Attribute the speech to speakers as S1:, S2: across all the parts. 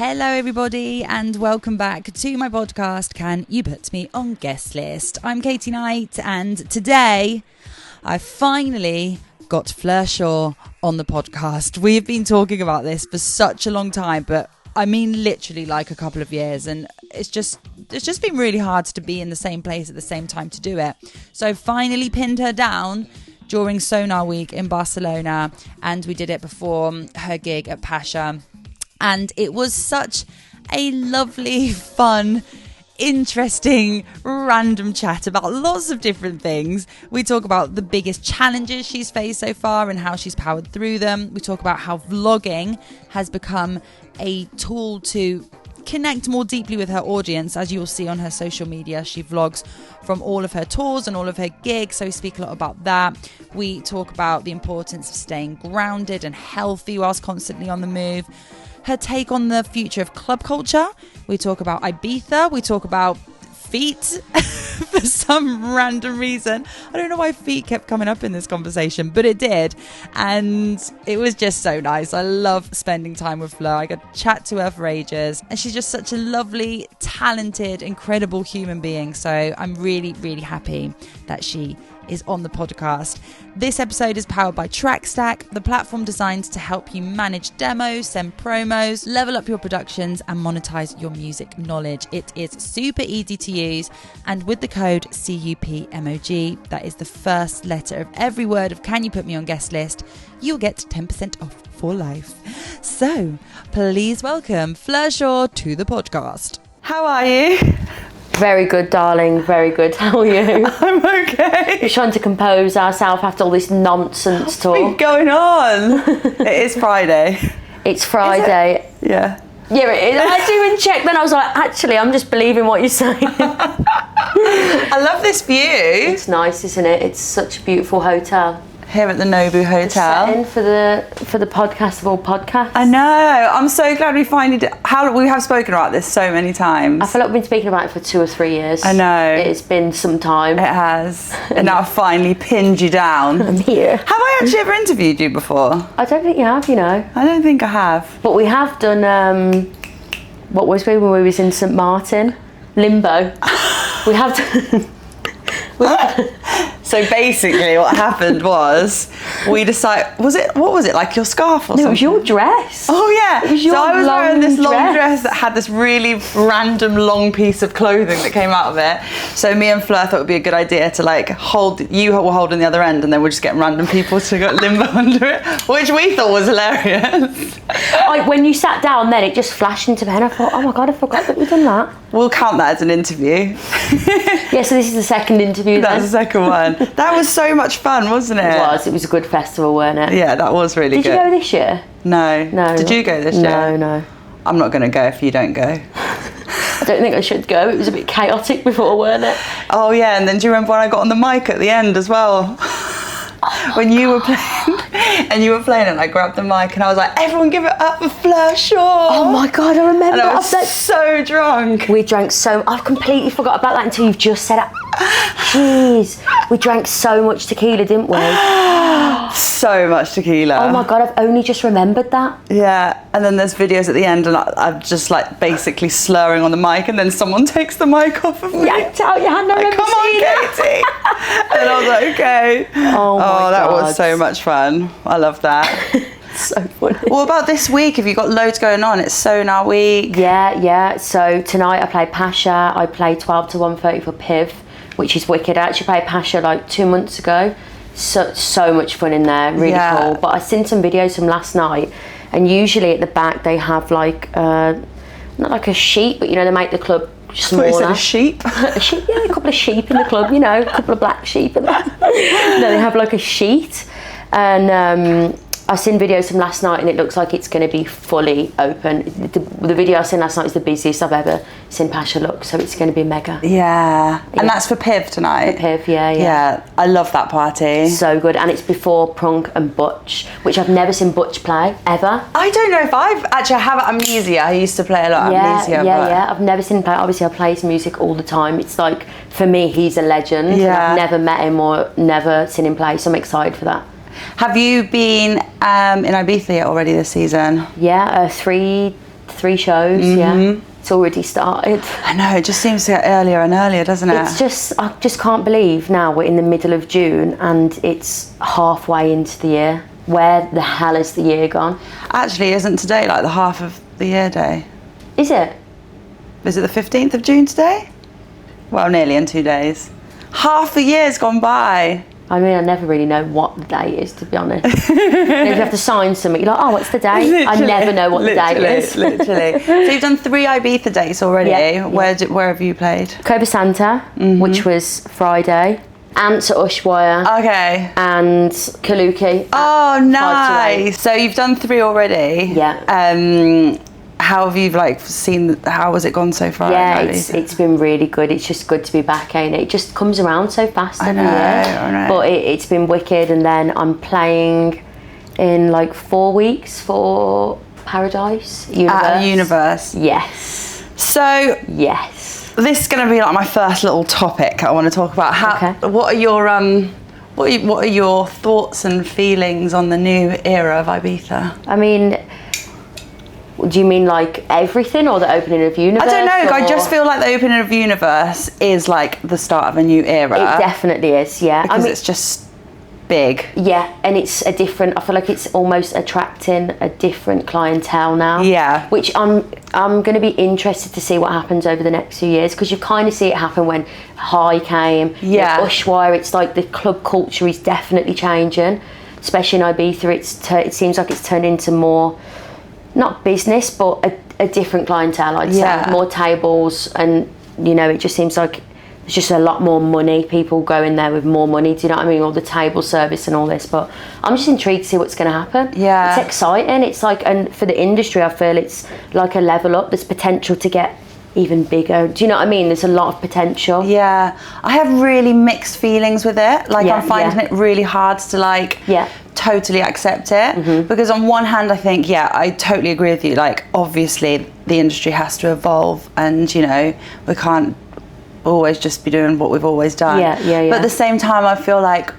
S1: Hello everybody and welcome back to my podcast, Can You Put Me on Guest List? I'm Katie Knight and today I finally got Fleur Shore on the podcast. We've been talking about this for such a long time, but I mean literally like a couple of years, and it's just been really hard to be in the same place at the same time to do it. So I finally pinned her down during Sonar Week in Barcelona, and we did it before her gig at Pasha. And it was such a lovely, fun, interesting, random chat about lots of different things. We talk about the biggest challenges she's faced so far and how she's powered through them. We talk about how vlogging has become a tool to connect more deeply with her audience. As you'll see on her social media, she vlogs from all of her tours and all of her gigs, so we speak a lot about that. We talk about the importance of staying grounded and healthy whilst constantly on the move. Her take on the future of club culture. We talk about Ibiza. We talk about feet for some random reason. I don't know why feet kept coming up in this conversation, but it did. And it was just so nice. I love spending time with Fleur. I got to chat to her for ages. And she's just such a lovely, talented, incredible human being. So I'm really, really happy that she is on the podcast. This episode is powered by TrackStack, the platform designed to help you manage demos, send promos, level up your productions and monetize your music knowledge. It is super easy to use, and with the code CUPMOG, that is the first letter of every word of Can You Put Me on Guest List, you'll get 10% off for life. So please welcome Fleur Shore to the podcast. How are you?
S2: Very good, darling. Very good. How are you?
S1: I'm okay.
S2: We're trying to compose ourselves after all this nonsense talk.
S1: What's going on? It is Friday.
S2: It's Friday.
S1: Yeah.
S2: Yeah, it is. I had to even check. Then I was like, actually, I'm just believing what you're saying.
S1: I love this view.
S2: It's nice, isn't it? It's such a beautiful hotel.
S1: Here at the Nobu Hotel.
S2: Setting for the podcast of all podcasts.
S1: I know. I'm so glad we finally did. We have spoken about this so many times.
S2: I feel like we've been speaking about it for 2 or 3 years.
S1: I know.
S2: It's been some time.
S1: It has. And now I've finally pinned you down.
S2: I'm here.
S1: Have I actually ever interviewed you before?
S2: I don't think you have, you know.
S1: I don't think I have.
S2: But we have done, what was we when we was in St Martin? Limbo. We have done...
S1: So basically what happened was we decided, what was it, like your scarf or something?
S2: No, it was your dress.
S1: Oh yeah,
S2: it was your
S1: so I was wearing this long
S2: dress
S1: dress that had this really random long piece of clothing that came out of it. So me and Fleur thought it would be a good idea to like you were holding the other end and then we'll just get random people to go limbo under it, which we thought was hilarious.
S2: When you sat down then it just flashed into my head. I thought, oh my God, I forgot that we'd done that.
S1: We'll count that as an interview.
S2: Yeah, so this is the second interview then.
S1: That's the second one. That was so much fun, wasn't it?
S2: It was a good festival, wasn't it?
S1: Yeah, that was really good.
S2: Did you go this year?
S1: No. Did you go this year?
S2: No.
S1: I'm not going to go if you don't go.
S2: I don't think I should go. It was a bit chaotic before, weren't it?
S1: Oh yeah, and then do you remember when I got on the mic at the end as well? When you were playing and I grabbed the mic and I was like, everyone give it up for Fleur Shore.
S2: Oh my God, I remember.
S1: And I was so drunk.
S2: We drank I've completely forgot about that until you've just said it. Jeez, we drank so much tequila, didn't we?
S1: So much tequila.
S2: Oh my God, I've only just remembered that.
S1: Yeah, and then there's videos at the end and I'm just like basically slurring on the mic and then someone takes the mic off of me.
S2: Yanked out your hand, I remember
S1: Come on, Katie. And I was like, okay.
S2: Oh my God.
S1: That was so much fun. I love that.
S2: So funny.
S1: What about this week? Have you got loads going on? It's Sonar Week.
S2: Yeah. So tonight I played Pasha. I played 12 to 1:30 for Piv, which is wicked. I actually played Pasha like 2 months ago. So much fun in there, really cool. But I seen some videos from last night, and usually at the back they have like not like a sheet, but you know they make the club smaller.
S1: You said a sheep?
S2: A sheep, yeah, a couple of sheep in the club, you know, a couple of black sheep in there. No, they have like a sheet, and I seen videos from last night and it looks like it's going to be fully open. The video I seen last night is the busiest I've ever seen Pasha look, so it's going to be mega.
S1: Yeah. And that's for Piv tonight?
S2: For Piv, yeah.
S1: Yeah, I love that party.
S2: So good, and it's before Prunk and Butch, which I've never seen Butch play, ever.
S1: I don't know if I have Amnesia. I used to play a lot of Amnesia.
S2: Yeah, I've never seen him play. Obviously I play his music all the time. It's like, for me, he's a legend.
S1: Yeah.
S2: I've never met him or never seen him play, so I'm excited for that.
S1: Have you been in Ibiza yet already this season?
S2: Yeah, 3 3 shows, yeah. It's already started.
S1: I know, it just seems to get earlier and earlier, doesn't it?
S2: It's just, I just can't believe now we're in the middle of June and it's halfway into the year. Where the hell has the year gone?
S1: Actually, isn't today like the half of the year day?
S2: Is it?
S1: Is it the 15th of June today? Well, nearly in 2 days. Half a year's gone by.
S2: I mean, I never really know what the date is, to be honest. If you have to sign something, you're like, oh, what's the date?
S1: Literally,
S2: I never know what the date is.
S1: Literally. So you've done 3 Ibiza dates already.
S2: Yeah.
S1: Where have you played?
S2: Cobra Santa, which was Friday. Ants at Ushuaia.
S1: Okay.
S2: And Kaluki.
S1: Oh, nice. So you've done 3 already.
S2: Yeah.
S1: How have you how has it gone so far?
S2: Yeah, it's been really good. It's just good to be back, ain't it? It just comes around so fast every year.
S1: I know.
S2: But it's been wicked, and then I'm playing in like 4 weeks for Paradise Universe.
S1: At Universe.
S2: Yes.
S1: So
S2: yes.
S1: This is going to be like my first little topic I want to talk about. What are your thoughts and feelings on the new era of Ibiza?
S2: I mean, do you mean like everything, or the opening of Universe?
S1: I don't know. I just feel like the opening of Universe is like the start of a new era.
S2: It definitely is, yeah.
S1: Because it's just big.
S2: Yeah, and it's a different, I feel like it's almost attracting a different clientele now.
S1: Yeah.
S2: Which I'm going to be interested to see what happens over the next few years, because you kind of see it happen when High came.
S1: Yeah.
S2: Ushuaia, it's like the club culture is definitely changing, especially in Ibiza. It seems like it's turned into more, not business, but a different clientele, I'd say. More tables, and it just seems like there's just a lot more money, people go in there with more money, do you know what I mean, all the table service and all this. But I'm just intrigued to see what's going to happen.
S1: Yeah,
S2: it's exciting. It's like, and for the industry, I feel it's like a level up. There's potential to get even bigger, do you know what I mean? There's a lot of potential.
S1: Yeah, I have really mixed feelings with it. Like, I'm finding it really hard to totally accept it, because on one hand I think, I totally agree with you, like obviously the industry has to evolve, and we can't always just be doing what we've always done. But at the same time I feel like,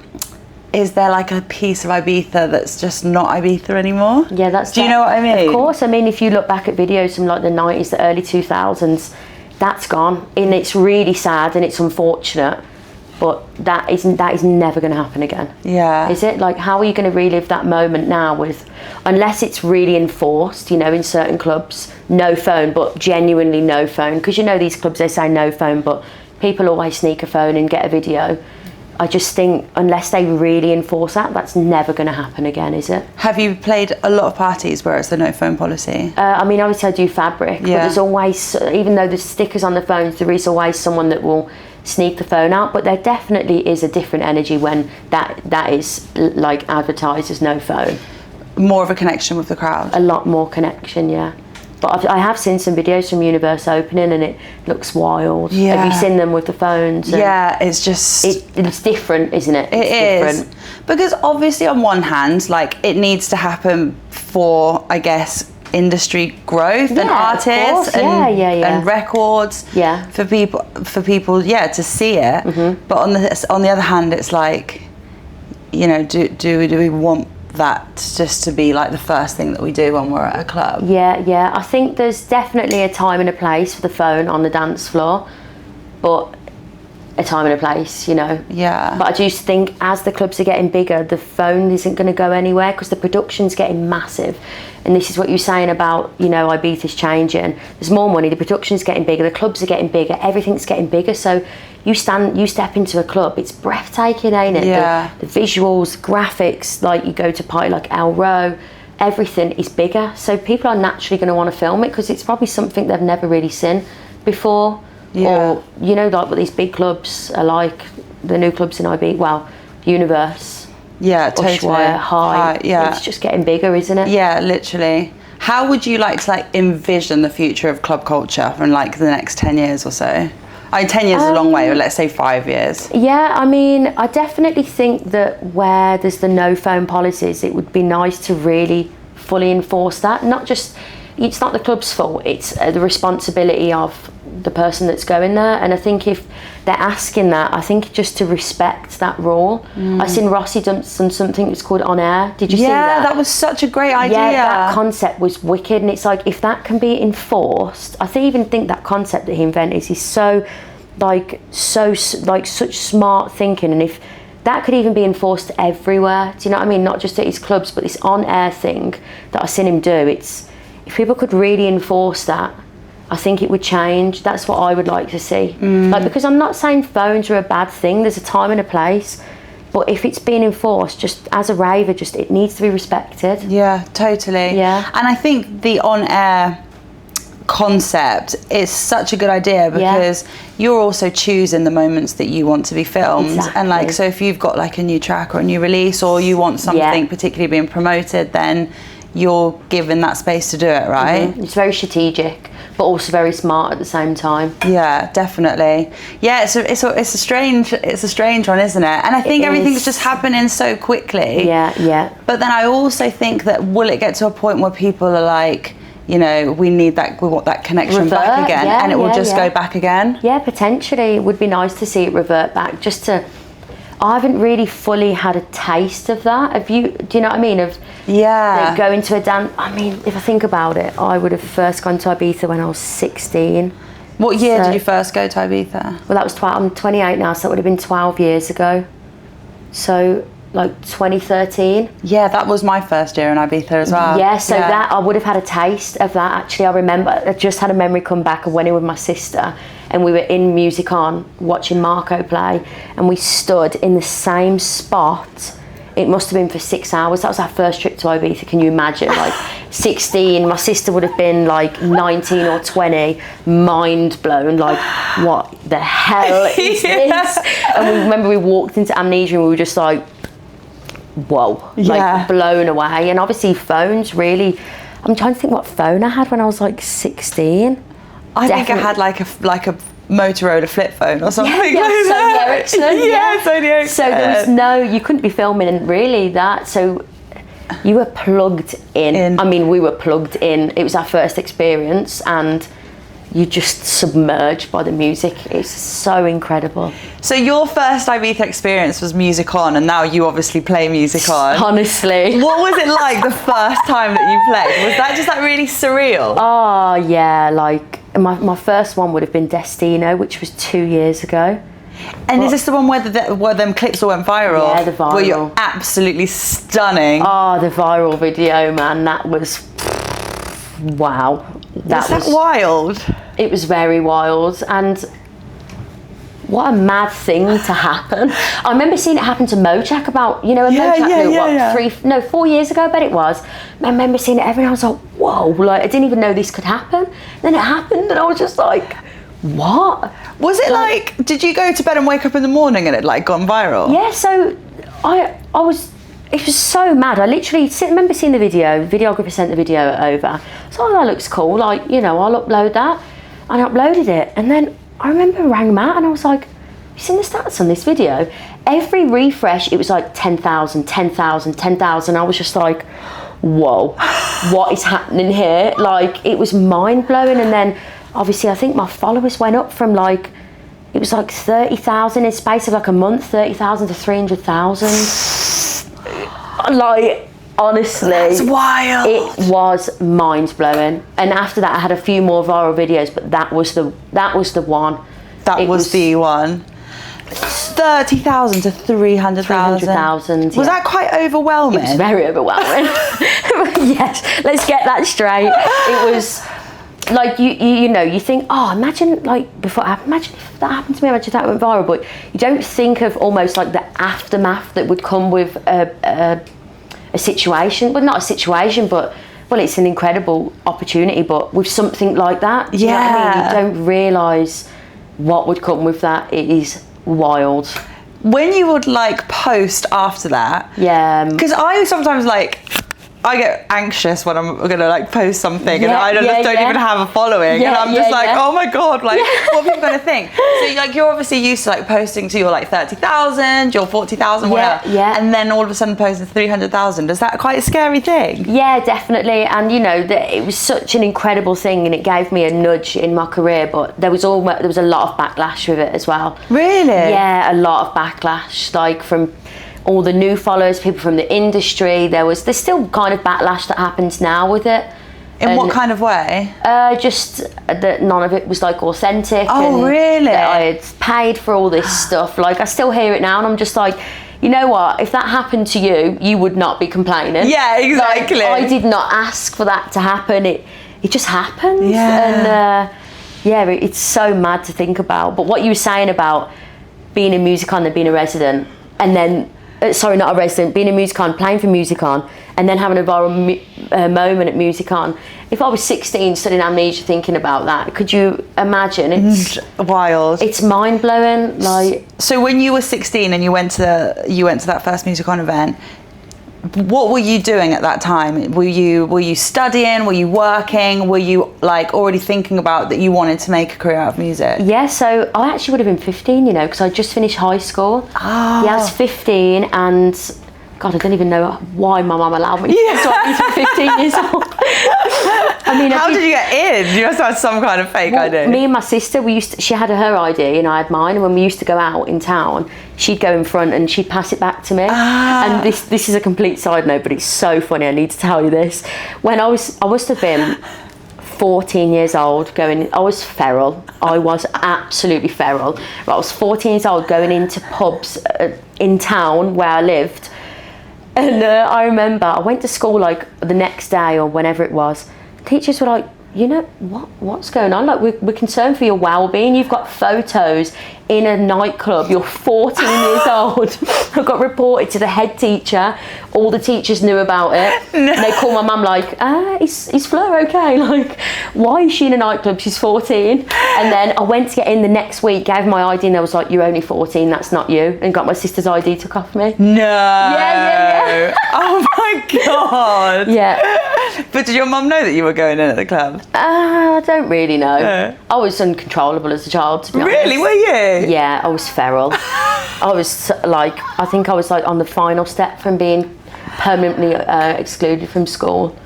S1: is there like a piece of Ibiza that's just not Ibiza anymore?
S2: Yeah, that's.
S1: Do you know what I mean?
S2: Of course. I mean, if you look back at videos from like the 90s, the early 2000s, that's gone, and it's really sad and it's unfortunate. But that is never going to happen again. Yeah. Is it? Like, how are you going to relive that moment now unless it's really enforced, in certain clubs, no phone, but genuinely no phone. Because these clubs, they say no phone, but people always sneak a phone and get a video. I just think unless they really enforce that, that's never going to happen again, is it?
S1: Have you played a lot of parties where it's the no phone policy?
S2: I mean, obviously I do Fabric, but there's always, even though there's stickers on the phones, there is always someone that will sneak the phone out. But there definitely is a different energy when that is like advertised as no phone. More of a connection with the crowd. A lot more connection, yeah. But I have seen some videos from Universe opening, and it looks wild. Yeah. Have you seen them with the phones? Yeah, it's just... It's different, isn't it? It's different. Because obviously on one hand, like, it needs to happen for, I guess, industry growth and artists and records for people to see it. But on the other hand, it's like, do we want that just to be like the first thing that we do when we're at a club? I think there's definitely a time and a place for the phone on the dance floor, but a time and a place, but I just think as the clubs are getting bigger, the phone isn't going to go anywhere, because the production's getting massive. And this is what you're saying about, Ibiza's changing. There's more money, the production's getting bigger, the clubs are getting bigger, everything's getting bigger. So you step into a club, it's breathtaking, ain't it? The visuals, graphics, like you go to a party like El Row, everything is bigger. So people are naturally going to want to film it, because it's probably something they've never really seen before. Or, like what these big clubs are like, the new clubs in Ibiza, Universe. Yeah, totally. Ushuaia, High. It's just getting bigger, isn't it? Yeah, literally. How would you like to envision the future of club culture in the next 10 years or so? 10 years is a long way, but let's say 5 years. Yeah, I mean, I definitely think that where there's the no phone policies, it would be nice to really fully enforce that. Not just, it's not the club's fault, it's the responsibility of the person that's going there. And I think if they're asking that, I think just to respect that rule. I seen Rossi done something that's called On Air. Did you see that?
S1: Yeah, that was such a great idea.
S2: Yeah, that concept was wicked. And it's like, if that can be enforced, I even think that concept that he invented is so such smart thinking. And if that could even be enforced everywhere, do you know what I mean? Not just at his clubs, but this on-air thing that I've seen him do, if people could really enforce that, I think it would change. That's what I would like to see. Like, because I'm not saying phones are a bad thing, there's a time and a place, but if it's being enforced, just as a raver, it needs to be respected.
S1: Yeah, totally.
S2: Yeah.
S1: And I think the on-air concept is such a good idea, because you're also choosing the moments that you want to be filmed.
S2: Exactly.
S1: And like, so if you've got like a new track or a new release, or you want something particularly being promoted, then you're given that space to do it, right?
S2: It's very strategic, but also very smart at the same time.
S1: Yeah, definitely. Yeah, it's a strange one, isn't it? And I think everything's just happening so quickly.
S2: Yeah.
S1: But then I also think that, will it get to a point where people are like, you know, we want that connection back again, and it will just go back again? Yeah,
S2: potentially. It would be nice to see it revert back. I haven't really fully had a taste of that. Have you? Do you know what I mean? Like, going to a dance. I mean, if I think about it, I would have first gone to Ibiza when I was 16.
S1: What year did you first go to Ibiza?
S2: Well, that was 12. I'm 28 now, so that would have been 12 years ago. So, like 2013.
S1: Yeah, that was my first year in Ibiza as well.
S2: Yeah, so that I would have had a taste of that. Actually, I remember, I just had a memory come back of when I was with my sister, and we were in Music On watching Marco play, and we stood in the same spot. It must have been for 6 hours. That was our first trip to Ibiza. Can you imagine? Like 16, my sister would have been like 19 or 20, mind blown, like, what the hell is this? And we remember we walked into Amnesia and we were just like, whoa, like blown away. And obviously phones really, I'm trying to think what phone I had when I was like 16.
S1: I think I had like a Motorola flip phone or something.
S2: Sony Ericsson.
S1: Sony Ericsson.
S2: So there was you couldn't be filming really that. So you were plugged in. I mean, we were plugged in. It was our first experience, and you just submerged by the music. It's so incredible.
S1: So your first Ibiza experience was Music On, and now you obviously play Music On.
S2: Honestly.
S1: What was it like the first time that you played? Was that just like really surreal?
S2: Oh yeah, like my first one would have been Destino, which was 2 years ago.
S1: And is this the one where them clips all went viral?
S2: Yeah, the viral.
S1: Where you're absolutely stunning.
S2: Oh, the viral video, man, that was, wow.
S1: Was that wild?
S2: It was very wild, and what a mad thing to happen. I remember seeing it happen to Mojack about, you know, when Mojack blew 4 years ago, I bet it was. I remember seeing it every night. I was like, whoa, like I didn't even know this could happen. Then it happened, and I was just like, what?
S1: Was it like, did you go to bed and wake up in the morning and it like gone viral?
S2: Yeah, so it was so mad. I literally remember seeing the videographer sent the video over. So that looks cool, like, you know, I'll upload that. And I uploaded it, and then I remember rang Matt and I was like, you seen the stats on this video? Every refresh, it was like 10,000, 10,000, 10,000. I was just like, whoa, what is happening here? Like, it was mind blowing. And then obviously I think my followers went up from like, it was like 30,000 in space of like a month, 30,000 to 300,000. Like, honestly,
S1: that's wild.
S2: It was mind blowing. And after that I had a few more viral videos, but that was the one.
S1: That was the one. 30,000 to 300,000. Was that quite overwhelming?
S2: It was very overwhelming. Yes, let's get that straight. It was like, you know, you think, oh, imagine like before, imagine if that happened to me, imagine that went viral, but you don't think of almost like the aftermath that would come with a situation. Well, not a situation, but well, it's an incredible opportunity, but with something like that, you know what I mean? You don't realise what would come with that. It is wild.
S1: When you would like post after that,
S2: yeah,
S1: because I sometimes like
S3: I get anxious when I'm gonna like post something and I don't even have a following, and I'm just oh my god, like what are people gonna think? So like you're obviously used to like posting to your like 30,000, your 40,000, whatever, and then all of a sudden posting 300,000. Is that quite a scary thing?
S2: Yeah, definitely. And you know, it was such an incredible thing, and it gave me a nudge in my career. But there was a lot of backlash with it as well.
S3: Really?
S2: Yeah, a lot of backlash, like from all the new followers, people from the industry. There's still kind of backlash that happens now with it.
S3: In what kind of way?
S2: Just that none of it was like authentic.
S3: Oh,
S2: and
S3: really?
S2: That I had paid for all this stuff. Like I still hear it now, and I'm just like, you know what? If that happened to you, you would not be complaining.
S3: Yeah, exactly.
S2: Like, I did not ask for that to happen. It just happened.
S3: Yeah.
S2: And it's so mad to think about. But what you were saying about being in Musicon and being a resident, and then sorry, not a resident, being in Musicon, playing for Musicon, and then having a viral moment at Musicon. If I was 16 studying amnesia thinking about that, could you imagine? It's
S3: wild.
S2: It's mind-blowing. Like,
S3: so when you were 16 and you went to that first Musicon event, what were you doing at that time? Were you studying? Were you working? Were you like already thinking about that you wanted to make a career out of music?
S2: Yeah, so I actually would have been 15, you know, because I just finished high school.
S3: Oh.
S2: Yeah, I was 15, and God, I don't even know why my mum allowed me to start me for 15 years old. I mean,
S3: how did you get in? You must have had some kind of fake ID.
S2: Me and my sister, she had her ID and I had mine, and when we used to go out in town, she'd go in front and she'd pass it back to me. And this is a complete side note, but it's so funny, I need to tell you this. When I must have been 14 years old, I was feral. I was absolutely feral. I was 14 years old going into pubs in town where I lived. And I remember I went to school like the next day or whenever it was. Teachers were like, you know, what's going on? Like, we're concerned for your well-being. You've got photos in a nightclub. You're 14 years old. I got reported to the head teacher. All the teachers knew about it. No. And they called my mum like, is Fleur okay? Like, why is she in a nightclub? She's 14. And then I went to get in the next week, gave my ID, and they was like, you're only 14, that's not you. And got my sister's ID took off me.
S3: No.
S2: Yeah.
S3: Oh my God.
S2: Yeah.
S3: But did your mum know that you were going in at the club?
S2: I don't really know. No. I was uncontrollable as a child, to be honest.
S3: Really? Were you?
S2: Yeah, I was feral. I think I was like on the final step from being permanently excluded from school.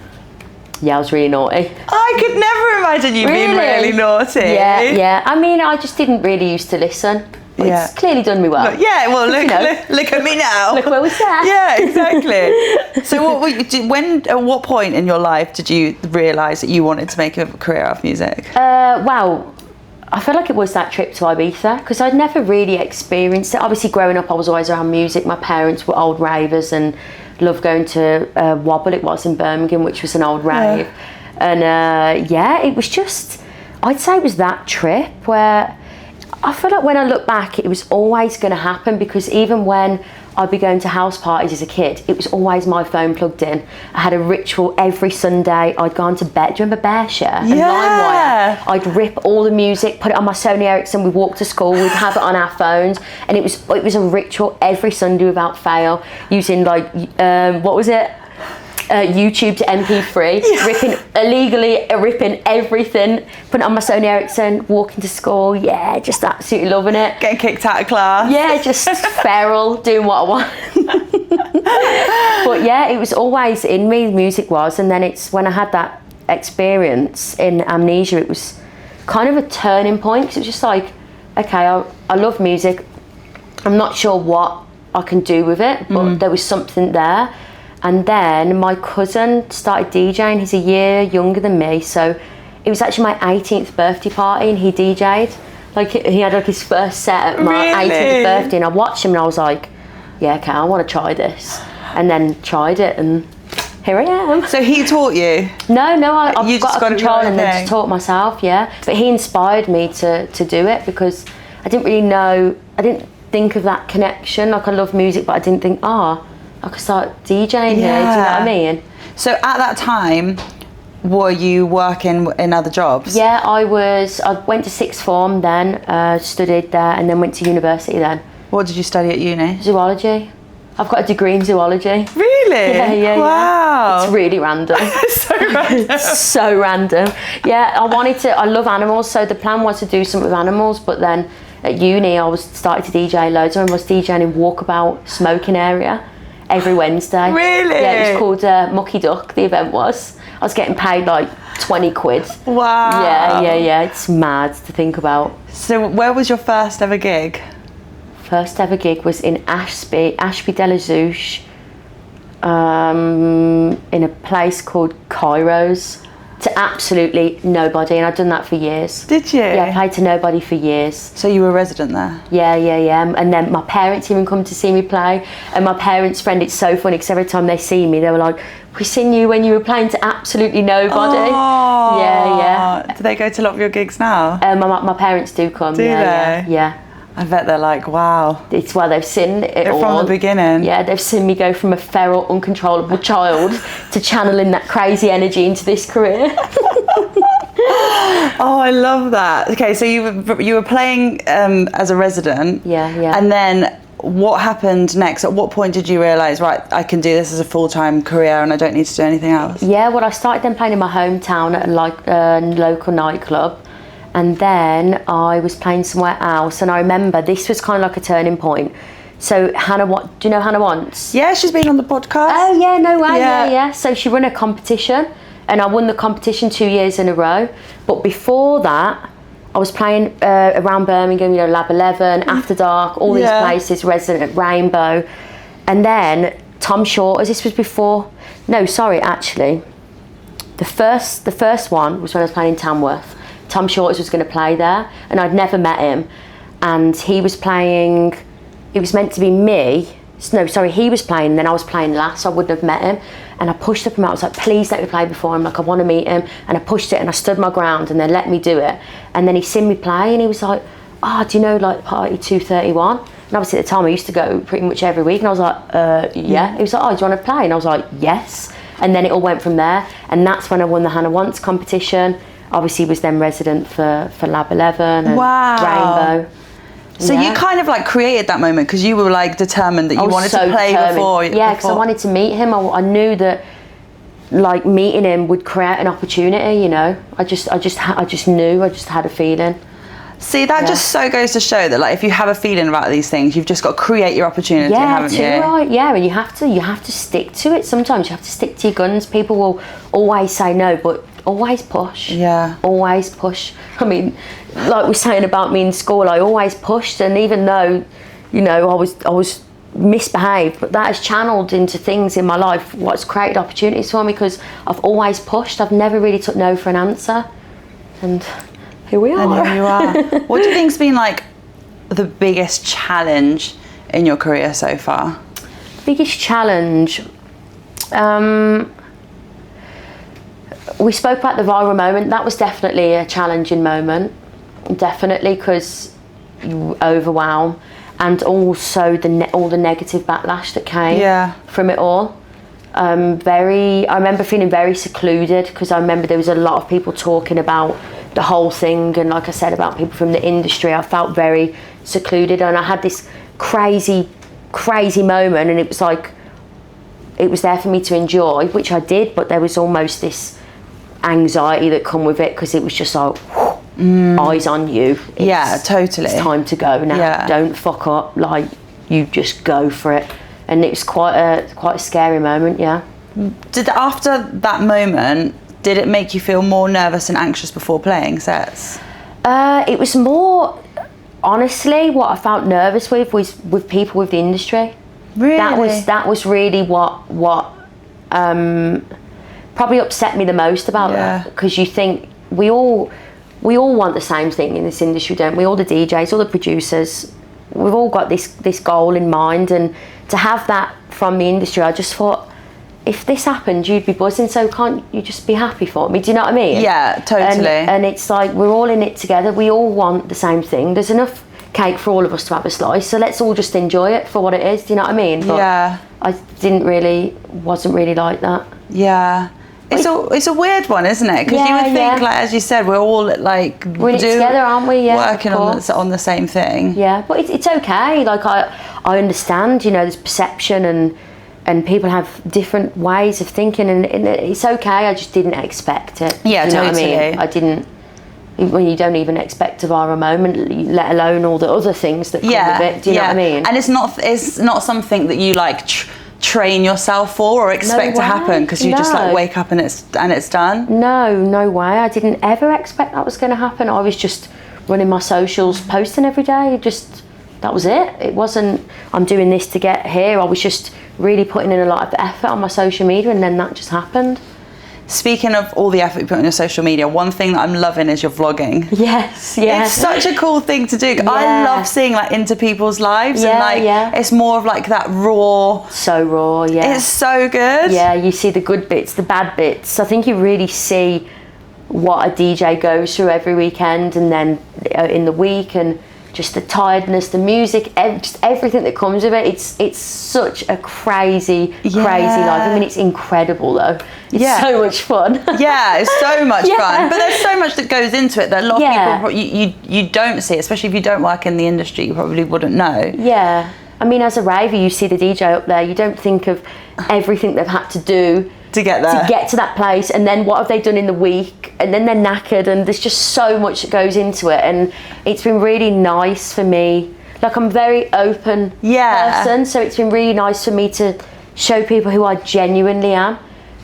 S2: Yeah, I was really naughty.
S3: I could never imagine you being really naughty.
S2: Yeah. I mean, I just didn't really used to listen. It's clearly done me well.
S3: Yeah, well, look at me now.
S2: Look where we sat.
S3: Yeah, exactly. So at what point in your life did you realise that you wanted to make a career out of music?
S2: Well, I feel like it was that trip to Ibiza, because I'd never really experienced it. Obviously, growing up, I was always around music. My parents were old ravers and loved going to Wobble, it was in Birmingham, which was an old rave. And it was just, I'd say it was that trip where I feel like when I look back, it was always going to happen, because even when I'd be going to house parties as a kid, it was always my phone plugged in. I had a ritual every Sunday. I'd go on to bed. Do you remember Bearshare and LimeWire? I'd rip all the music, put it on my Sony Ericsson. We'd walk to school. We'd have it on our phones, and it was a ritual every Sunday without fail, using like what was it? YouTube to MP3, illegally ripping everything, putting it on my Sony Ericsson, walking to school, just absolutely loving it.
S3: Getting kicked out of class.
S2: Yeah, just feral, doing what I want. But yeah, it was always in me, music was, and then it's when I had that experience in amnesia, it was kind of a turning point, because it was just like, okay, I love music, I'm not sure what I can do with it, but there was something there. And then my cousin started DJing. He's a year younger than me, so it was actually my 18th birthday party, and he DJ'd. Like, he had like his first set at my 18th birthday, and I watched him and I was like, yeah, okay, I want to try this. And then tried it, and here I am.
S3: So he taught you?
S2: No, I've got a control and then just taught myself, yeah. But he inspired me to do it, because I didn't really know, I didn't think of that connection. Like, I love music, but I didn't think, I could start DJing here, do you know what I mean?
S3: So at that time, were you working in other jobs?
S2: Yeah, I went to sixth form then, studied there, and then went to university then.
S3: What did you study at uni?
S2: Zoology. I've got a degree in zoology.
S3: Really? Really?
S2: Yeah.
S3: Wow.
S2: It's really random.
S3: So random.
S2: So random. Yeah, I love animals, so the plan was to do something with animals, but then at uni I was starting to DJ loads. I remember I was DJing in Walkabout smoking area every Wednesday.
S3: Really?
S2: Yeah, it was called Mucky Duck, the event was. I was getting paid like 20 quid.
S3: Wow.
S2: Yeah, it's mad to think about.
S3: So where was your first ever gig?
S2: First ever gig was in Ashby de la Zouche, in a place called Cairo's, to absolutely nobody, and I'd done that for years.
S3: Did you?
S2: Yeah, I played to nobody for years.
S3: So you were a resident there?
S2: Yeah. And then my parents even come to see me play, and my parents' friend, it's so funny because every time they see me, they were like, "We seen you when you were playing to absolutely nobody."
S3: Oh.
S2: Yeah.
S3: Do they go to a lot of your gigs now?
S2: My parents do come.
S3: Do they?
S2: Yeah.
S3: I bet they're like, wow.
S2: It's where they've seen it all.
S3: From the beginning.
S2: Yeah, they've seen me go from a feral, uncontrollable child to channeling that crazy energy into this career.
S3: Oh, I love that. Okay, so you were playing as a resident.
S2: Yeah.
S3: And then what happened next? At what point did you realise, right, I can do this as a full-time career and I don't need to do anything else?
S2: Yeah, well, I started then playing in my hometown at a local nightclub. And then I was playing somewhere else, and I remember this was kind of like a turning point. So Hannah, do you know Hannah Wants?
S3: Yeah, she's been on the podcast.
S2: Oh yeah, no way, yeah. So she won a competition, and I won the competition 2 years in a row. But before that, I was playing around Birmingham, Lab 11, After Dark, all these places, Resident at Rainbow. And then Tom Shorter's, this was before, no, sorry, actually. The first one was when I was playing in Tamworth. Tom Shorter's was going to play there, and I'd never met him, and he was playing, it was meant to be me, no sorry, he was playing and then I was playing last, so I wouldn't have met him, and I pushed up him out. I was like, please let me play before him, like I want to meet him, and I pushed it and I stood my ground and they let me do it, and then he seen me play and he was like, do you know like Party 231? And obviously at the time I used to go pretty much every week, and I was like, yeah. He was like, do you want to play? And I was like, yes. And then it all went from there, and that's when I won the Hannah Wants competition. Obviously was then resident for Lab 11 and Rainbow.
S3: So you kind of like created that moment because you were like determined that you wanted to play before.
S2: Yeah, because I wanted to meet him. I knew that like meeting him would create an opportunity. I just knew. I just had a feeling.
S3: See, that just so goes to show that like if you have a feeling about these things, you've just got to create your opportunity, haven't you?
S2: Right. Yeah, and you have to stick to it. Sometimes you have to stick to your guns. People will always say no, but always push.
S3: Yeah.
S2: Always push. I mean, like we're saying about me in school, I always pushed, and even though, I was misbehaved, but that has channeled into things in my life, what's created opportunities for me, because I've always pushed. I've never really took no for an answer. And here we are.
S3: And here you are. What do you think's been like the biggest challenge in your career so far?
S2: Biggest challenge? We spoke about the viral moment. That was definitely a challenging moment. Definitely, because you overwhelm, and also all the negative backlash that came from it all. I remember feeling very secluded, because I remember there was a lot of people talking about the whole thing, and like I said, about people from the industry. I felt very secluded, and I had this crazy moment, and it was like, it was there for me to enjoy, which I did, but there was almost this anxiety that come with it, because it was just like, eyes on you.
S3: Totally.
S2: It's time to go now. Don't fuck up. Like, you just go for it. And it was quite a scary moment.
S3: After that moment, did it make you feel more nervous and anxious before playing sets?
S2: It was more, honestly, what I felt nervous with was with people with the industry.
S3: Really?
S2: That was really what probably upset me the most about that, because you think we all want the same thing in this industry, don't we? All the DJs, all the producers, we've all got this goal in mind, and to have that from the industry, I just thought, if this happened, you'd be buzzing, so can't you just be happy for me? Do you know what I mean?
S3: Yeah, totally.
S2: And it's like, we're all in it together, we all want the same thing. There's enough cake for all of us to have a slice, so let's all just enjoy it for what it is. Do you know what I mean? But I wasn't really like that.
S3: Yeah. It's a weird one, isn't it? Because you would think, like as you said, we're all like
S2: we're in it together, aren't we? Yeah,
S3: working on the same thing.
S2: Yeah, but it's okay. Like I understand. There's perception, and and people have different ways of thinking, and it's okay. I just didn't expect it.
S3: Yeah,
S2: you know
S3: totally.
S2: what I mean? I didn't. When you don't even expect a viral moment, let alone all the other things that come with it. Do you know what I mean?
S3: And it's not something that you like train yourself for or expect to happen, because you just like wake up and it's done.
S2: No way. I didn't ever expect that was going to happen. I was just running my socials, posting every day. That was it. It wasn't, I'm doing this to get here. I was just really putting in a lot of effort on my social media, and then that just happened.
S3: Speaking of all the effort you put on your social media, one thing that I'm loving is your vlogging.
S2: Yes, yeah.
S3: It's such a cool thing to do. Yeah. I love seeing like into people's lives, and like it's more of like that raw.
S2: So raw, yeah.
S3: It's so good.
S2: Yeah, you see the good bits, the bad bits. I think you really see what a DJ goes through every weekend, and then in the week, and just the tiredness, the music, just everything that comes with it. It's such a crazy life. I mean, it's incredible though. It's so much fun.
S3: Yeah, it's so much fun. But there's so much that goes into it that a lot of people you don't see, especially if you don't work in the industry. You probably wouldn't know.
S2: Yeah, I mean, as a raver, you see the DJ up there. You don't think of everything they've had to do
S3: to get there,
S2: to get to that place, and then what have they done in the week, and then they're knackered, and there's just so much that goes into it. And it's been really nice for me. Like, I'm a very open person, so it's been really nice for me to show people who I genuinely am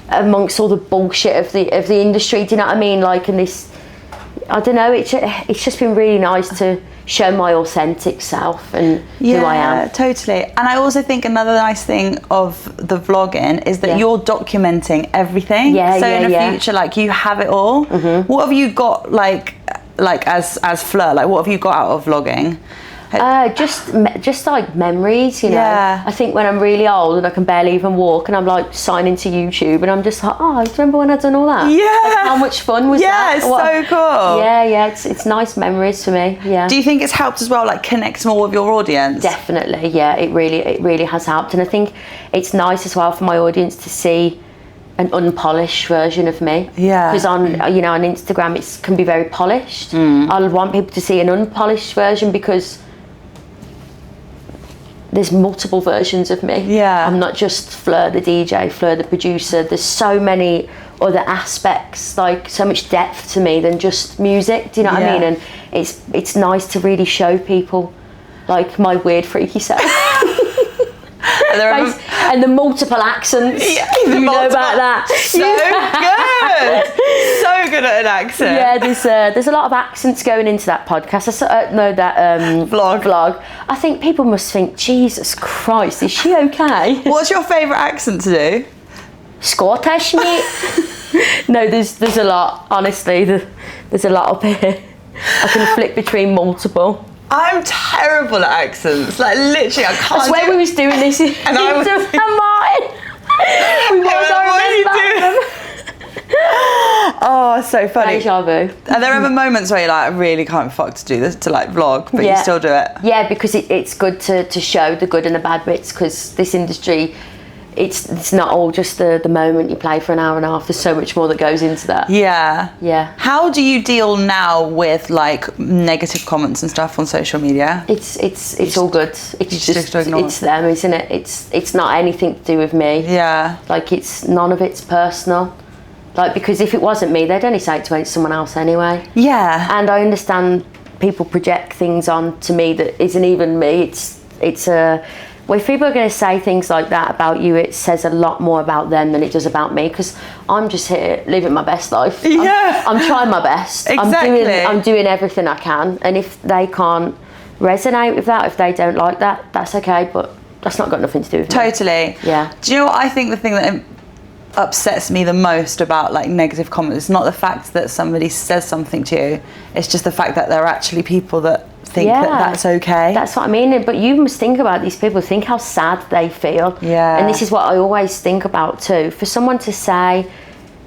S2: amongst all the bullshit of the industry. Do you know what I mean? Like, and this, I don't know, it's just been really nice to show my authentic self and who I am.
S3: Yeah, totally. And I also think another nice thing of the vlogging is that you're documenting everything. So in the future, like, you have it all. Mm-hmm. What have you got, like as Fleur, like, what have you got out of vlogging?
S2: Just like memories, you know. I think when I'm really old and I can barely even walk, and I'm like signing to YouTube, and I'm just like, oh, do you remember when I done all that? Yeah. Like, how much fun was that?
S3: Yeah, it's so cool.
S2: Yeah, it's nice memories for me. Yeah.
S3: Do you think it's helped as well, like, connect more with your audience?
S2: Definitely, yeah. It really has helped, and I think it's nice as well for my audience to see an unpolished version of me. Yeah. Because on Instagram it can be very polished. I want people to see an unpolished version, because there's multiple versions of me. Yeah. I'm not just Fleur the DJ, Fleur the producer. There's so many other aspects, like so much depth to me than just music. Do you know what I mean? And it's nice to really show people like my weird freaky self. And the multiple accents. Yeah, you know about that.
S3: So good at an accent.
S2: Yeah, there's a lot of accents going into that podcast. Vlog. I think people must think, Jesus Christ, is she okay?
S3: What's your favourite accent to do?
S2: Scottish, mate. No, there's a lot. Honestly, there's a lot up here. I can flip between multiple.
S3: I'm terrible at accents. Like, literally, I can't.
S2: I swear we was doing this in Martin. We was.
S3: Oh, so funny.
S2: Deja vu.
S3: Are there ever moments where you're like, I really can't be fucked to do this, to like vlog, but you still do it?
S2: Yeah, because it's good to show the good and the bad bits, because this industry, it's not all just the moment you play for an hour and a half. There's so much more that goes into that. Yeah. How
S3: do you deal now with like negative comments and stuff on social media?
S2: It's all good. It's them, isn't it? It's not anything to do with me. Yeah. Like, none of it's personal. Like, because if it wasn't me, they'd only say it to someone else anyway. Yeah. And I understand people project things onto me that isn't even me. Well, if people are going to say things like that about you, it says a lot more about them than it does about me, because I'm just here living my best life. Yeah. I'm trying my best. Exactly. I'm doing everything I can, and if they can't resonate with that, if they don't like that, that's okay, but that's not got nothing to do with me.
S3: Totally. Yeah. Do you know what I think the thing that upsets me the most about like negative comments is not the fact that somebody says something to you, it's just the fact that there are actually people that think that that's okay.
S2: That's what I mean. But you must think about these people, think how sad they feel. Yeah. And this is what I always think about too. For someone to say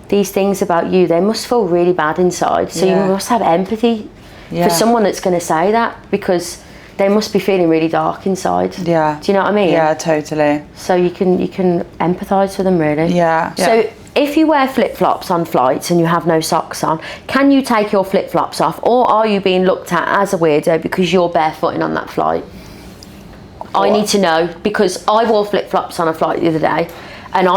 S2: these things about you, they must feel really bad inside. So you must have empathy for someone that's going to say that, because they must be feeling really dark inside. Yeah. Do you know what I mean?
S3: Yeah, totally.
S2: So you can empathise with them, really.
S3: Yeah.
S2: So if you wear flip-flops on flights and you have no socks on, can you take your flip-flops off, or are you being looked at as a weirdo because you're barefooting on that flight? I need to know, because I wore flip-flops on a flight the other day, and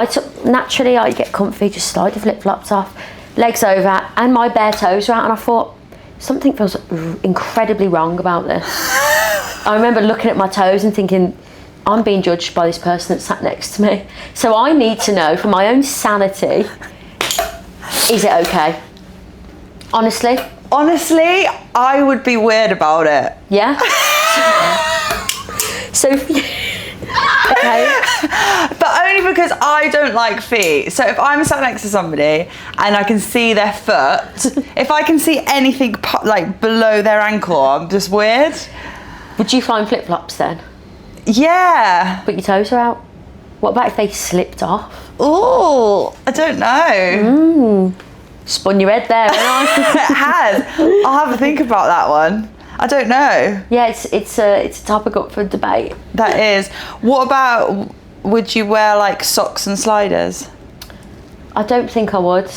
S2: naturally I get comfy, just slide the flip-flops off, legs over, and my bare toes are out, and I thought, something feels incredibly wrong about this. I remember looking at my toes and thinking, I'm being judged by this person that sat next to me. So I need to know, for my own sanity, is it okay? Honestly,
S3: I would be weird about it.
S2: Yeah. So, okay.
S3: But only because I don't like feet. So if I'm sat next to somebody and I can see their foot, if I can see anything like below their ankle, I'm just weird.
S2: Would you find flip-flops then?
S3: Yeah.
S2: But your toes are out. What about if they slipped off?
S3: Oh, I don't know.
S2: Spun your head there, haven't I?
S3: It has. I'll have a think about that one. I don't know.
S2: Yeah, it's a topic up for debate.
S3: That is. What about, would you wear like socks and sliders?
S2: I don't think I would.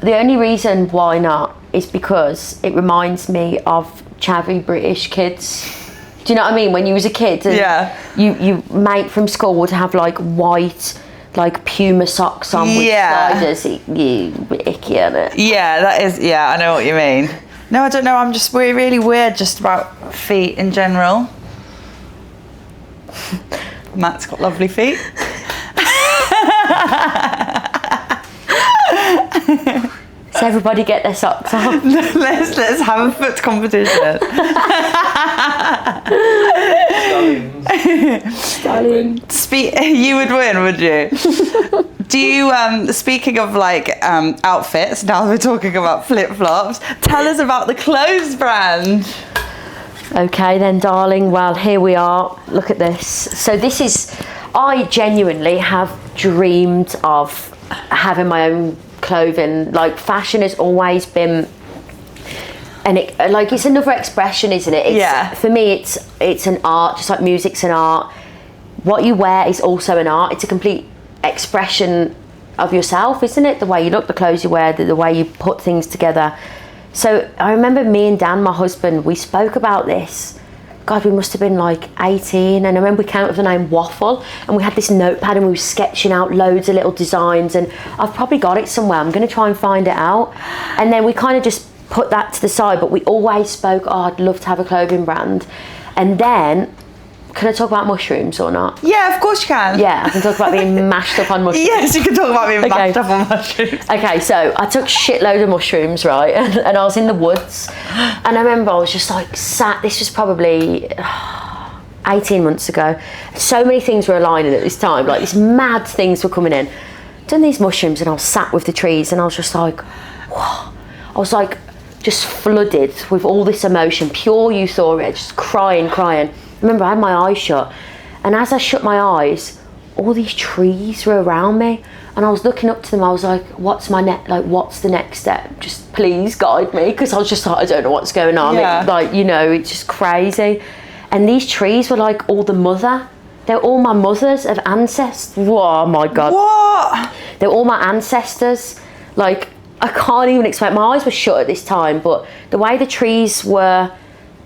S2: The only reason why not is because it reminds me of chavvy British kids. Do you know what I mean? When you was a kid, and you mate from school would have like white, like Puma socks on with sliders. You icky, innit?
S3: Yeah, that is. Yeah, I know what you mean. No, I don't know. I'm just really weird just about feet in general. Matt's got lovely feet.
S2: So everybody get their socks on.
S3: let's have a foot competition.
S2: Stallions.
S3: You would win, would you? Do you, speaking of like outfits, now we're talking about flip-flops, tell us about the clothes brand.
S2: Okay then, darling, well, here we are. Look at this. So this is, I genuinely have dreamed of having my own clothing. Like, fashion has always been, and it's another expression, isn't it? For me, it's an art, just like music's an art. What you wear is also an art. It's a complete expression of yourself, isn't it? The way you look, the clothes you wear, the way you put things together. So I remember me and Dan, my husband, we spoke about this. God, we must have been like 18, and I remember we came up with the name Waffle, and we had this notepad and we were sketching out loads of little designs, and I've probably got it somewhere. I'm going to try and find it out. And then we kind of just put that to the side, but we always spoke, oh, I'd love to have a clothing brand. And then, can I talk about mushrooms or not?
S3: Yeah, of course you can.
S2: Yeah, I can talk about being mashed up on mushrooms.
S3: Yes, you can talk about being mashed up on mushrooms.
S2: Okay, so I took shitload of mushrooms, right? And I was in the woods. And I remember I was just like sat, this was probably 18 months ago. So many things were aligning at this time. Like, these mad things were coming in. Done these mushrooms, and I was sat with the trees, and I was just like, whoa. I was like, just flooded with all this emotion, pure euphoria, just crying. I remember I had my eyes shut, and as I shut my eyes, all these trees were around me, and I was looking up to them. I was like, what's the next step? Just please guide me, because I was just like, I don't know what's going on. It's just crazy. And these trees were like all the mother. They're all my mothers of ancestors. Oh my God.
S3: What?
S2: They're all my ancestors. Like, I can't even explain. My eyes were shut at this time, but the way the trees were,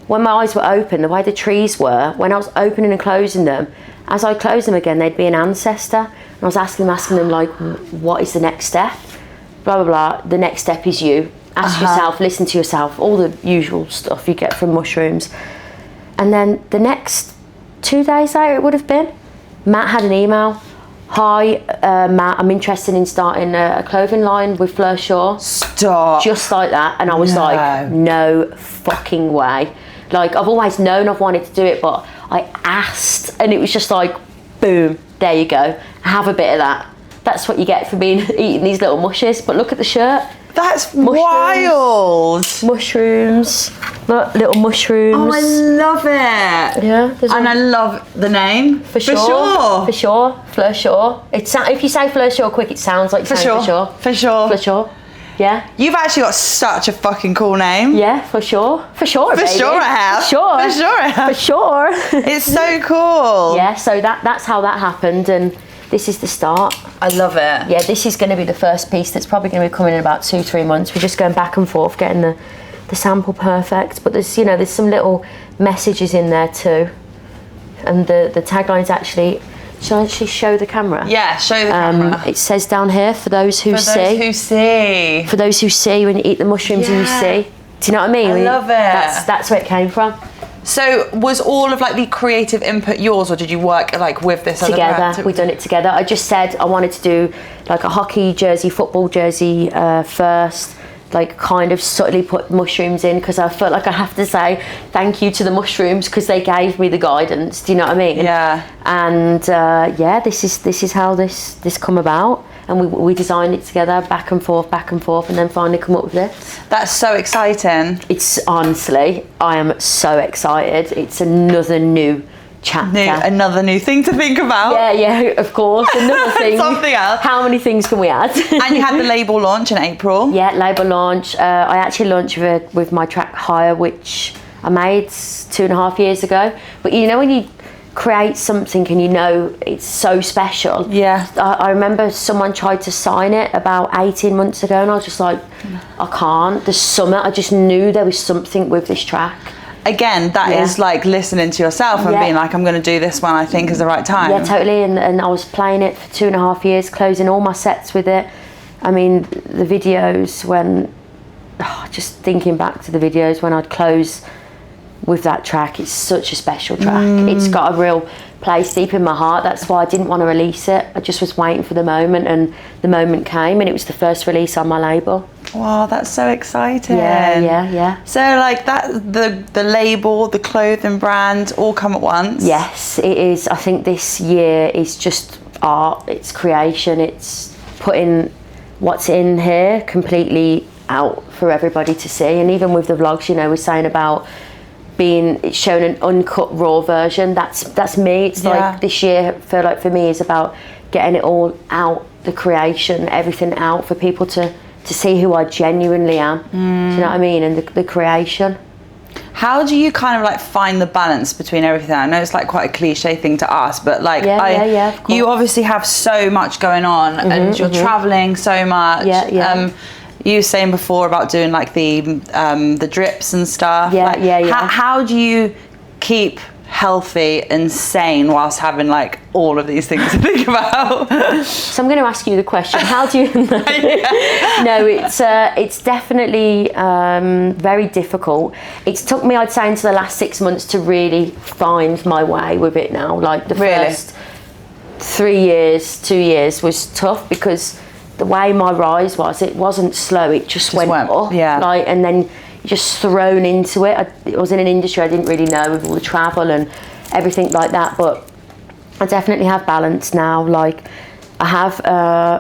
S2: when my eyes were open, the way the trees were, when I was opening and closing them, as I closed them again, they'd be an ancestor. And I was asking them like, what is the next step? Blah, blah, blah. The next step is you. Ask yourself, listen to yourself, all the usual stuff you get from mushrooms. And then the next 2 days later, it would have been, Matt had an email. Hi, Matt, I'm interested in starting a clothing line with Fleur Shore.
S3: Stop.
S2: Just like that. And I was like, no fucking way. Like, I've always known I've wanted to do it, but I asked, and it was just like, boom, there you go. Have a bit of that. That's what you get for eating these little mushes. But look at the shirt.
S3: That's wild.
S2: Mushrooms. Look, little mushrooms.
S3: Oh, I love it.
S2: Yeah.
S3: And I love the name.
S2: For sure. Fleur Shore. If you say Fleur Shore quick, it sounds like
S3: For sure.
S2: Fleur Shore. Yeah.
S3: You've actually got such a fucking cool name.
S2: Yeah, for sure. For sure,
S3: baby. For sure I have.
S2: For sure.
S3: For sure I have.
S2: For sure.
S3: It's so cool.
S2: Yeah, so that's how that happened, and this is the start.
S3: I love it.
S2: Yeah, this is going to be the first piece that's probably going to be coming in about 2-3 months. We're just going back and forth, getting the sample perfect. But there's some little messages in there too and the tagline is actually. Should I actually show the camera?
S3: Yeah, show the camera.
S2: It says down here, for those who see.
S3: For those who see.
S2: For those who see, when you eat the mushrooms and you see. Do you know what I mean?
S3: I love it.
S2: That's where it came from.
S3: So was all of like the creative input yours, or did you work like with this
S2: together? We done it together. I just said I wanted to do like a hockey jersey, football jersey first. Like kind of subtly put mushrooms in, because I felt like I have to say thank you to the mushrooms because they gave me the guidance. Do you know what I mean?
S3: Yeah.
S2: And this is how this come about, and we designed it together, back and forth, and then finally come up with this.
S3: That's so exciting.
S2: It's honestly, I am so excited. It's another new chapter.
S3: Another new thing to think about.
S2: Yeah, of course. Another thing.
S3: Something else.
S2: How many things can we add?
S3: And you had the label launch in April.
S2: Yeah, label launch. I actually launched with my track Higher, which I made 2.5 years ago. But you know when you create something and you know it's so special.
S3: Yeah.
S2: I remember someone tried to sign it about 18 months ago, and I was just like, I can't. The summer, I just knew there was something with this track.
S3: Again, that is like listening to yourself and being like, I'm going to do this when I think is the right time.
S2: Yeah, totally. And I was playing it for 2.5 years, closing all my sets with it. I mean, the videos when, just thinking back to the videos when I'd close with that track, it's such a special track. It's got a real place deep in my heart. That's why I didn't want to release it. I just was waiting for the moment, and the moment came, and it was the first release on my label.
S3: Wow, that's so exciting.
S2: Yeah.
S3: So like that, the label, the clothing brand, all come at once?
S2: Yes, it is. I think this year is just art, it's creation, it's putting what's in here completely out for everybody to see. And even with the vlogs, you know, we're saying about it's shown an uncut raw version. That's me. It's like this year, I feel like for me, is about getting it all out, the creation, everything out for people to see who I genuinely am. Do you know what I mean? And the creation.
S3: How do you kind of like find the balance between everything? I know it's like quite a cliche thing to ask, but like
S2: of course.
S3: You obviously have so much going on, and you're traveling so much. You were saying before about doing like the drips and stuff. How do you keep healthy and sane whilst having like all of these things to think about?
S2: So I'm going to ask you the question. How do you? No, it's definitely very difficult. It's took me, I'd say, into the last 6 months to really find my way with it now. Like the first 3 years, 2 years was tough because the way my rise was, it wasn't slow. It just went up. Like, and then just thrown into it. I was in an industry I didn't really know, with all the travel and everything like that, but I definitely have balance now. Like I have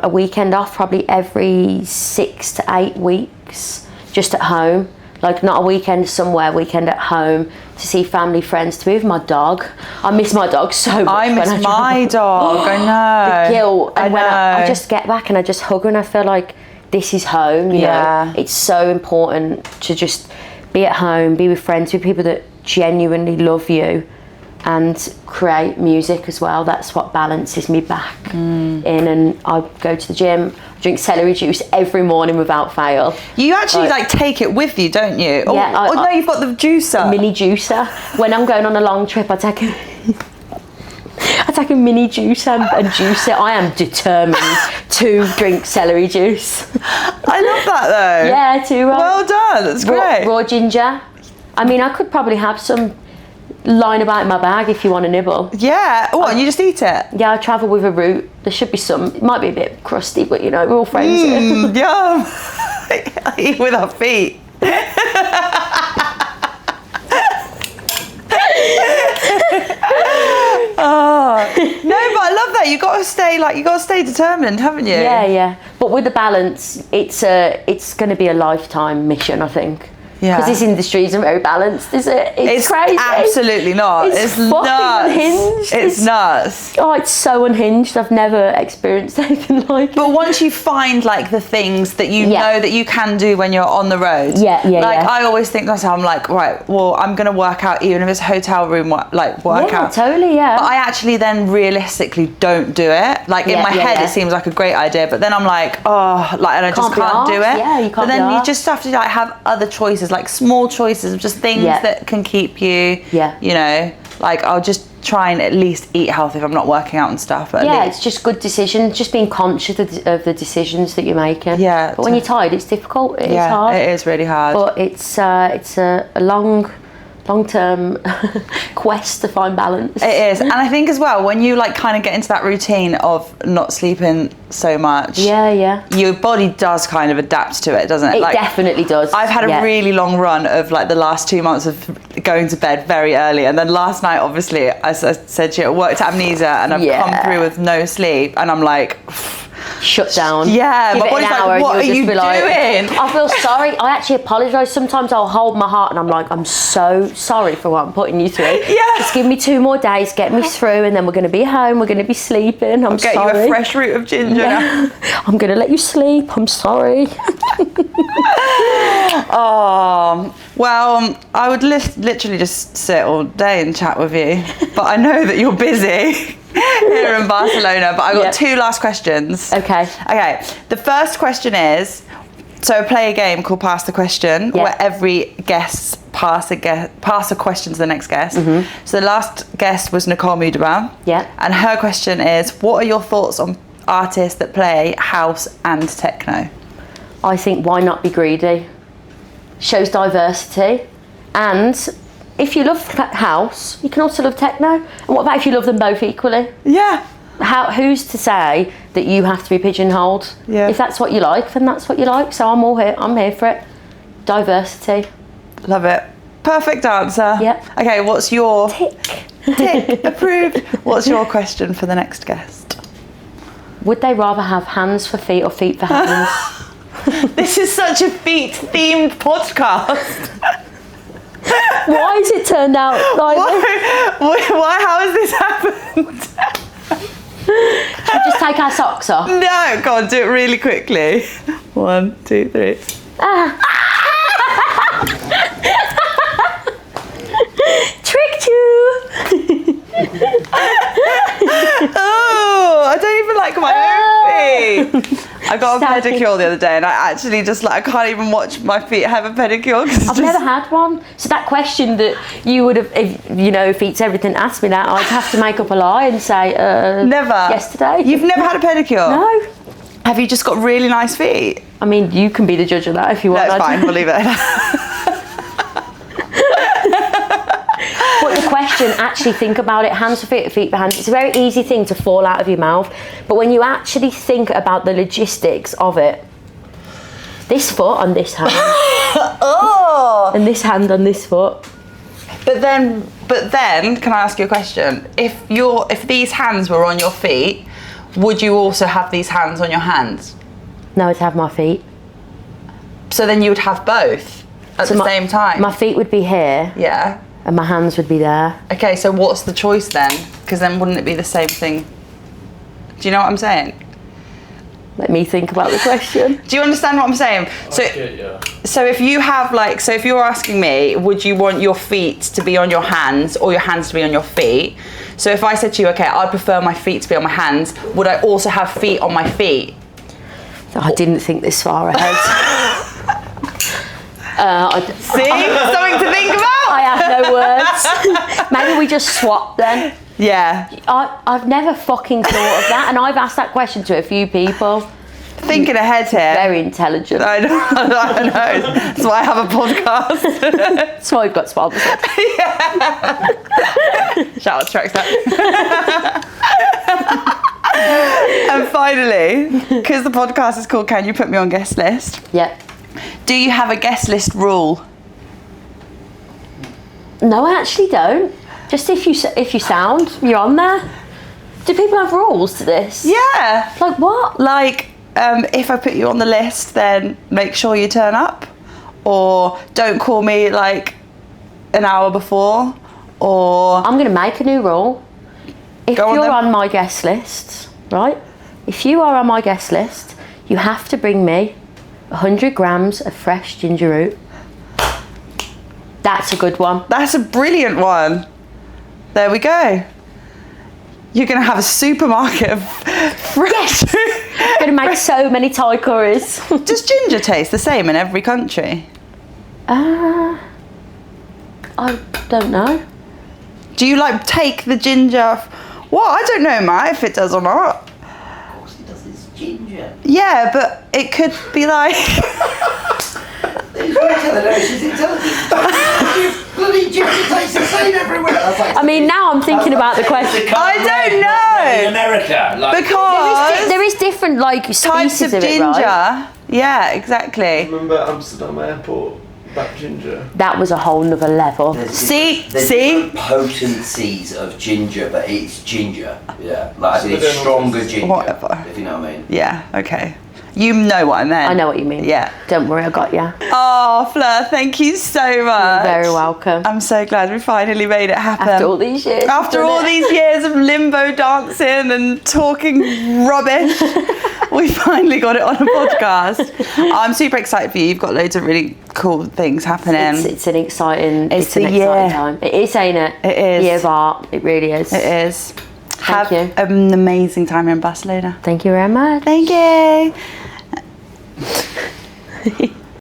S2: a weekend off probably every 6 to 8 weeks, just at home. Like not a weekend somewhere, weekend at home to see family, friends, to be with my dog. I miss my dog so much.
S3: I miss my dog, I know.
S2: The guilt. And when I just get back and I just hug her and I feel like this is home, you know. It's so important to just be at home, be with friends, with people that genuinely love you, and create music as well. That's what balances me back in. And I go to the gym, drink celery juice every morning without fail.
S3: You actually like take it with you, don't you?
S2: Yeah.
S3: No, you've got the juicer.
S2: Mini juicer. When I'm going on a long trip, I take a mini juicer and juice it. I am determined to drink celery juice.
S3: I love that though.
S2: Yeah, too right.
S3: Well done, that's great.
S2: Raw ginger. I mean, I could probably have some lying about in my bag if you want a nibble.
S3: Yeah, what, you just eat it?
S2: Yeah, I travel with a root. There should be some. It might be a bit crusty, but you know, we're all friends here.
S3: Yum. I eat with our feet. No, but I love that. You got to stay determined, haven't you?
S2: Yeah. But with the balance, it's going to be a lifetime mission, I think.
S3: Yeah.
S2: Because this industry isn't very balanced, is it? It's crazy.
S3: Absolutely not. It's nuts.
S2: Unhinged.
S3: It's nuts.
S2: Oh, it's so unhinged. I've never experienced anything like it.
S3: But once you find like the things that you know that you can do when you're on the road. I always think to myself, I'm like, right, well, I'm going to work out even if it's hotel room workout.
S2: Yeah, totally, yeah.
S3: But I actually then realistically don't do it. Like in my head, it seems like a great idea, but then I'm like, and I just can't do it.
S2: Yeah, you can't.
S3: But then you just have to like have other choices, like small choices of just things that can keep you, you know, like I'll just try and at least eat healthy if I'm not working out and stuff. But
S2: yeah, it's just good decisions, just being conscious of the decisions that you're making.
S3: Yeah.
S2: But when you're tired, it's difficult. It's hard.
S3: It is really hard.
S2: But it's a long-term quest to find balance.
S3: It is. And I think as well, when you like kind of get into that routine of not sleeping so much, your body does kind of adapt to it, doesn't it?
S2: It
S3: like,
S2: definitely does.
S3: I've had a really long run of like the last 2 months of going to bed very early, and then last night, obviously, as I said to you, I worked at Amnesia and I've come through with no sleep, and I'm like,
S2: shut down.
S3: Yeah,
S2: give
S3: my body's like, what are you doing?
S2: I feel sorry. I actually apologise. Sometimes I'll hold my heart and I'm like, I'm so sorry for what I'm putting you through.
S3: Yeah.
S2: Just give me 2 more days, get me through, and then we're going to be home, we're going to be sleeping.
S3: I'll get you a fresh root of ginger.
S2: Yeah. I'm going to let you sleep. I'm sorry.
S3: Oh, well, I would literally just sit all day and chat with you, but I know that you're busy here in Barcelona. But I've got 2 last questions.
S2: Okay.
S3: The first question is, so I play a game called Pass the Question, where every guest pass a question to the next guest. So the last guest was Nicole Mudaban.
S2: Yeah.
S3: And her question is, what are your thoughts on artists that play house and techno?
S2: I think, why not be greedy? Shows diversity. And if you love house, you can also love techno. And what about if you love them both equally?
S3: Yeah.
S2: Who's to say that you have to be pigeonholed?
S3: Yeah.
S2: If that's what you like, then that's what you like. So I'm all here. I'm here for it. Diversity.
S3: Love it. Perfect answer.
S2: Yep.
S3: Okay, what's your...
S2: Tick.
S3: Approved. What's your question for the next guest?
S2: Would they rather have hands for feet or feet for hands?
S3: This is such a feet-themed podcast.
S2: Why has it turned out like this?
S3: Why? How has this happened?
S2: Should we just take our socks off?
S3: No, go on, do it really quickly. 1, 2, 3.
S2: Tricked you.
S3: Oh, I don't even like my own feet. I got a pedicure the other day, and I actually just like, I can't even watch my feet have a pedicure.
S2: I've never had one. So that question that you would have, if Feet's Everything asked me that, I'd have to make up a lie and say,
S3: never.
S2: Yesterday.
S3: You've never had a pedicure?
S2: No.
S3: Have you just got really nice feet?
S2: I mean, you can be the judge of that if you want.
S3: That's fine, we'll leave it.
S2: But the question, actually think about it, hands for feet, feet for hands. It's a very easy thing to fall out of your mouth. But when you actually think about the logistics of it, this foot on this hand.
S3: Oh!
S2: And this hand on this foot.
S3: But then, can I ask you a question? If these hands were on your feet, would you also have these hands on your hands?
S2: No, I'd have my feet.
S3: So then you would have both at the same time?
S2: My feet would be here.
S3: Yeah.
S2: And my hands would be there.
S3: Okay, so what's the choice then? Because then wouldn't it be the same thing? Do you know what I'm saying?
S2: Let me think about the question.
S3: Do you understand what I'm saying? So if you have if you're asking me, would you want your feet to be on your hands or your hands to be on your feet? So if I said to you, okay, I'd prefer my feet to be on my hands, would I also have feet on my feet?
S2: I didn't think this far ahead.
S3: See? Something to think about?
S2: I have no words. Maybe we just swap then.
S3: Yeah.
S2: I've never fucking thought of that, and I've asked that question to a few people.
S3: Thinking ahead here.
S2: Very intelligent.
S3: I know. That's why I have a podcast.
S2: That's why we've got sponsors.
S3: Yeah. Shout out to Trackstep. And finally, because the podcast is called Can You Put Me on Guest List?
S2: Yeah.
S3: Do you have a guest list rule?
S2: No, I actually don't. Just if you sound, you're on there. Do people have rules to this?
S3: Yeah.
S2: Like what?
S3: Like, if I put you on the list, then make sure you turn up. Or don't call me like an hour before. Or...
S2: I'm going to make a new rule. If you're on my guest list, right? If you are on my guest list, you have to bring me 100 grams of fresh ginger root. That's a good one.
S3: That's a brilliant one. There we go. You're going to have a supermarket of fresh.
S2: I'm going to make so many Thai curries.
S3: Does ginger taste the same in every country?
S2: I don't know.
S3: Do you like take the ginger? Well, I don't know, Matt, if it does or not.
S4: Of course it does, it's ginger.
S3: Yeah, but it could be like...
S4: She's intelligent. Bloody ginger tastes the same everywhere.
S2: I mean, now I'm thinking about the question.
S3: I don't know.
S4: In America, like,
S3: Because
S2: There is different like
S3: types
S2: species
S3: of
S2: of it,
S3: ginger.
S2: right?
S3: Yeah, exactly.
S5: Remember Amsterdam Airport? That ginger.
S2: That was a whole nother level.
S4: there's
S3: See?
S4: different potencies of ginger, but it's ginger. Yeah, like it's stronger ginger.
S3: Whatever.
S4: If you know what I mean.
S3: Yeah, okay. You know what I meant.
S2: I know what you mean.
S3: Yeah.
S2: Don't worry, I got ya.
S3: Oh, Fleur, thank you so much.
S2: You're very welcome.
S3: I'm so glad we finally made it happen.
S2: After all these years.
S3: After all these years of limbo dancing and talking rubbish, we finally got it on a podcast. I'm super excited for you. You've got loads of really cool things happening.
S2: It's an exciting.
S3: It's
S2: an
S3: the
S2: exciting
S3: year.
S2: time. It is, ain't it?
S3: It is.
S2: Year of art. It really is.
S3: It is.
S2: Thank
S3: Have
S2: you.
S3: an amazing time in Barcelona.
S2: Thank you very much.
S3: Thank you.